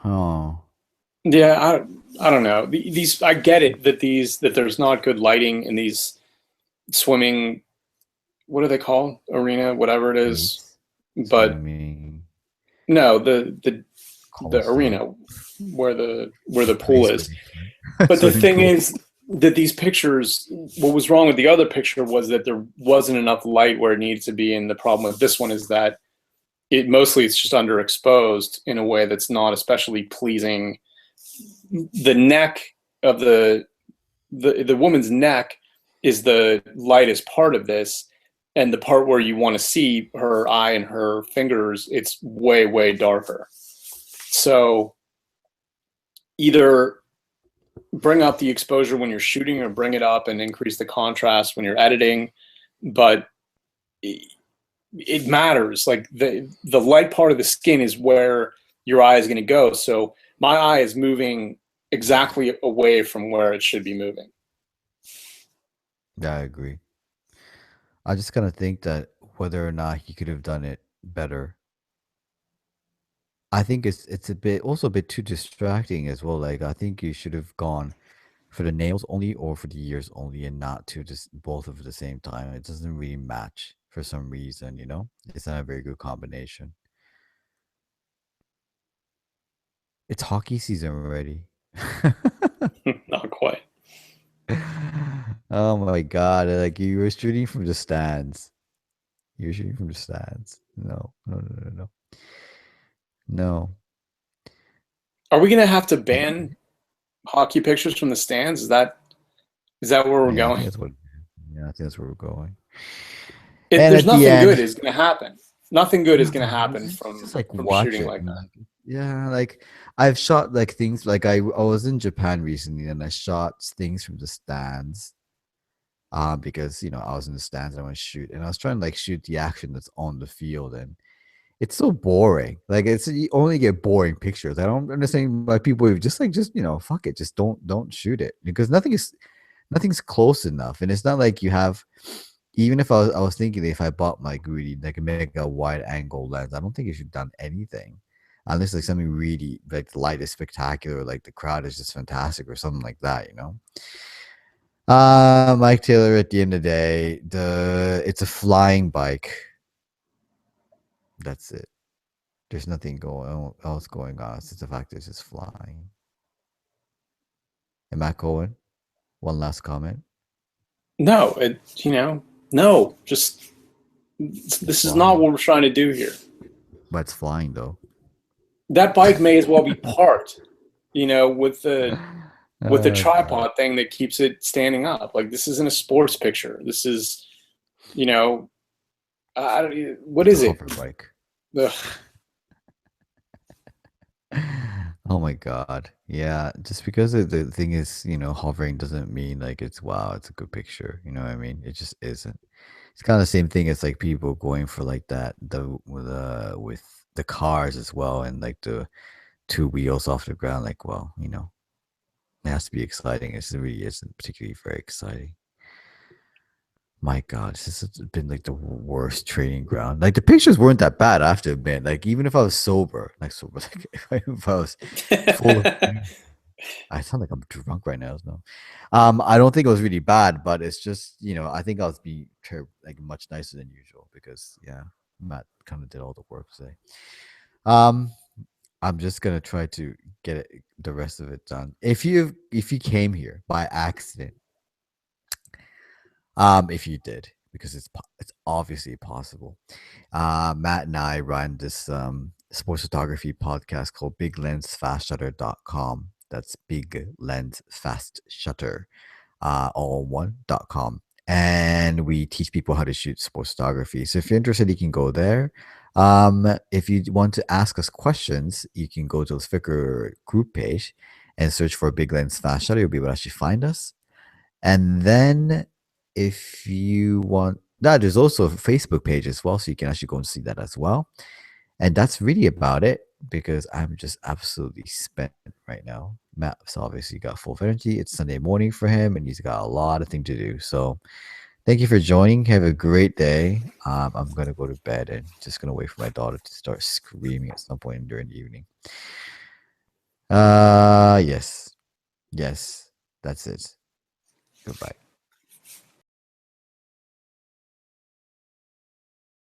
Oh. Yeah, I don't know. These I get it that there's not good lighting in these swimming. What are they called? Arena, whatever it is. But Swimming, no, the Coliseum. arena where the pool is. But But the thing is that these pictures, what was wrong with the other picture was that there wasn't enough light where it needed to be, and the problem with this one is that it's just underexposed in a way that's not especially pleasing. The neck of the woman's neck is the lightest part of this, and the part where you want to see her eye and her fingers, it's way darker. So either bring up the exposure when you're shooting or bring it up and increase the contrast when you're editing, but it matters. Like the light part of the skin is where your eye is going to go. So my eye is moving exactly away from where it should be moving. Yeah, I agree. I just kind of think that whether or not he could have done it better, I think it's a bit too distracting as well. Like I think you should have gone for the nails only or for the ears only, and not to just both of the same time. It doesn't really match for some reason, you know. It's not a very good combination. It's hockey season already. Not quite. Oh my god! Like you were shooting from the stands. You're shooting from the stands. No. No. Are we going to have to ban hockey pictures from the stands? Is that where we're Yeah, I going? think that's what. Yeah, I think that's where we're going. There's At the nothing end, good is going to happen. Nothing good is going to happen it's from just like from watch shooting it. like that. Yeah, like I've shot like things like I was in Japan recently and I shot things from the stands. Because I was in the stands and I want to shoot and I was trying to like shoot the action that's on the field and it's so boring. Like you only get boring pictures. I don't understand why people just fuck it, just don't shoot it because nothing's close enough. And it's not like you have even if I was thinking that if I bought like really like a mega wide angle lens, I don't think it should have done anything. Unless like something really like the light is spectacular, like the crowd is just fantastic or something like that, you know. Mike Taylor at the end of the day, it's a flying bike. That's it. There's nothing else going on. It's just the fact that it's just flying. And Matt Cohen, one last comment. No, no, just this is not what we're trying to do here. But it's flying though. That bike may as well be parked, with the tripod thing that keeps it standing up. Like this isn't a sports picture. This is, what is it? Bike. Ugh. Oh my god. Yeah, just because the thing is, hovering doesn't mean like it's a good picture. You know what I mean? It just isn't. It's kind of the same thing as like people going for like that with the cars as well and like the two wheels off the ground. Like, well, it has to be exciting. It really isn't particularly very exciting. My God, this has been like the worst training ground. Like the pictures weren't that bad, I have to admit. Like even if I was sober, like if I was full of, I sound like I'm drunk right now. No, I don't think it was really bad, but it's just I think I was being like much nicer than usual because yeah, Matt kind of did all the work today. Um, I'm just gonna try to get the rest of it done. If you came here by accident, if you did, because it's obviously possible. Matt and I run this sports photography podcast called BigLensFastShutter.com. That's Big Lens Fast Shutter, all one.com. And we teach people how to shoot sports photography. So if you're interested, you can go there. If you want to ask us questions, you can go to the Flickr group page and search for Big Lens Fast Shutter. You'll be able to actually find us. And then if you want that, there's also a Facebook page as well, so you can actually go and see that as well. And that's really about it because I'm just absolutely spent right now. Matt's obviously got full of energy. It's Sunday morning for him, and he's got a lot of things to do. So thank you for joining. Have a great day. I'm gonna go to bed and just gonna wait for my daughter to start screaming at some point during the evening. Yes, that's it. Goodbye.